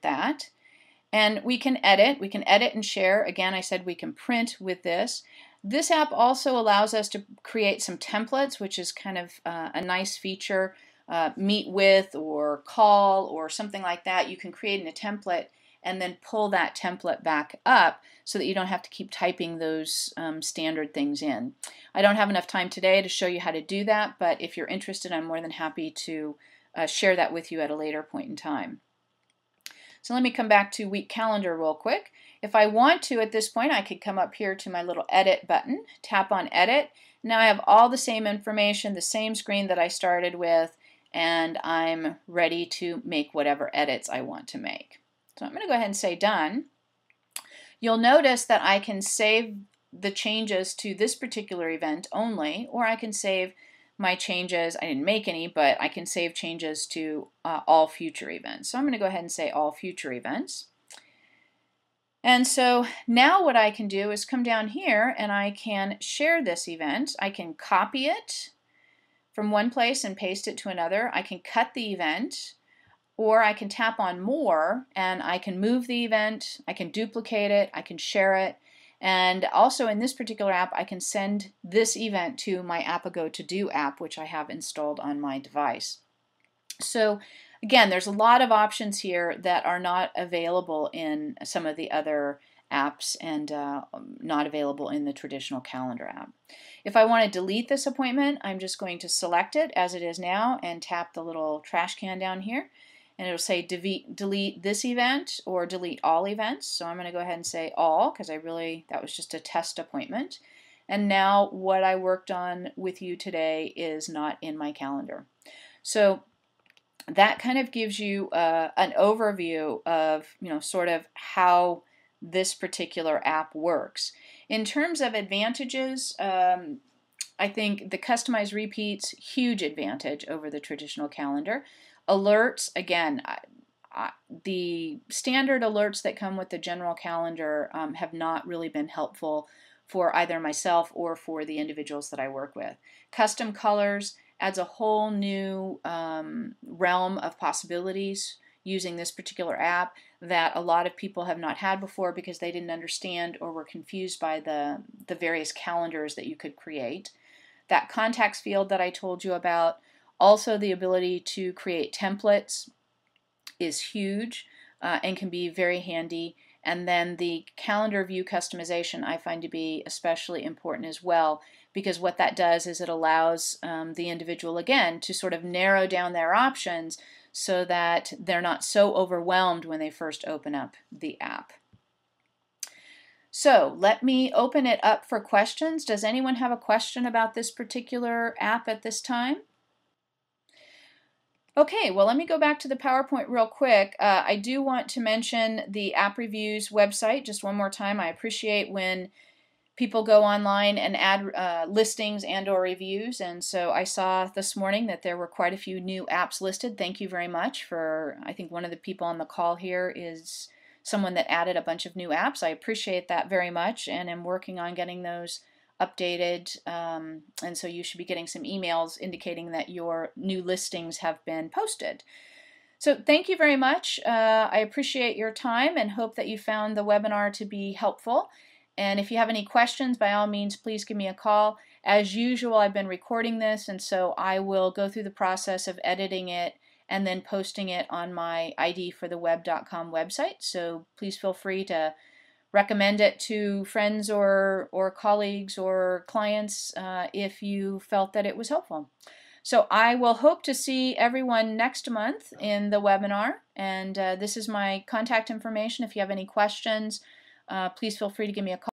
print that. And we can edit and share. Again, I said we can print with this. This app also allows us to create some templates, which is kind of a nice feature. Meet with or call or something like that. You can create in a template and then pull that template back up so that you don't have to keep typing those standard things in. I don't have enough time today to show you how to do that, but if you're interested, I'm more than happy to share that with you at a later point in time. So let me come back to week calendar real quick. If I want to at this point, I could come up here to my little edit button, tap on edit. Now I have all the same information, the same screen that I started with, and I'm ready to make whatever edits I want to make. So I'm going to go ahead and say done. You'll notice that I can save the changes to this particular event only, or I can save my changes, I didn't make any, but I can save changes to all future events. So I'm going to go ahead and say all future events. And so now what I can do is come down here and I can share this event. I can copy it from one place and paste it to another. I can cut the event, or I can tap on more and I can move the event, I can duplicate it, I can share it. And also in this particular app, I can send this event to my Appigo To Do app, which I have installed on my device. So again, there's a lot of options here that are not available in some of the other apps and not available in the traditional calendar app. If I want to delete this appointment, I'm just going to select it as it is now and tap the little trash can down here. And it'll say delete this event or delete all events. So I'm going to go ahead and say all because that was just a test appointment. And now what I worked on with you today is not in my calendar. So that kind of gives you an overview of, sort of how this particular app works. In terms of advantages, I think the customized repeats, huge advantage over the traditional calendar. Alerts, again, the standard alerts that come with the general calendar have not really been helpful for either myself or for the individuals that I work with. Custom colors adds a whole new realm of possibilities using this particular app that a lot of people have not had before because they didn't understand or were confused by the various calendars that you could create. That contacts field that I told you about, also the ability to create templates is huge and can be very handy. And then the calendar view customization I find to be especially important as well, because what that does is it allows the individual again to sort of narrow down their options so that they're not so overwhelmed when they first open up the app. So let me open it up for questions. Does anyone have a question about this particular app at this time? Okay, well, let me go back to the PowerPoint real quick. I do want to mention the App Reviews website just one more time. I appreciate when people go online and add listings and or reviews, and so I saw this morning that there were quite a few new apps listed. Thank you very much for, I think one of the people on the call here is someone that added a bunch of new apps. I appreciate that very much and am working on getting those updated, and so you should be getting some emails indicating that your new listings have been posted. So thank you very much. I appreciate your time and hope that you found the webinar to be helpful. And if you have any questions, by all means, please give me a call. As usual, I've been recording this, and so I will go through the process of editing it and then posting it on my idfortheweb.com website. So please feel free to recommend it to friends or colleagues or clients if you felt that it was helpful. So I will hope to see everyone next month in the webinar, and this is my contact information. If you have any questions, please feel free to give me a call.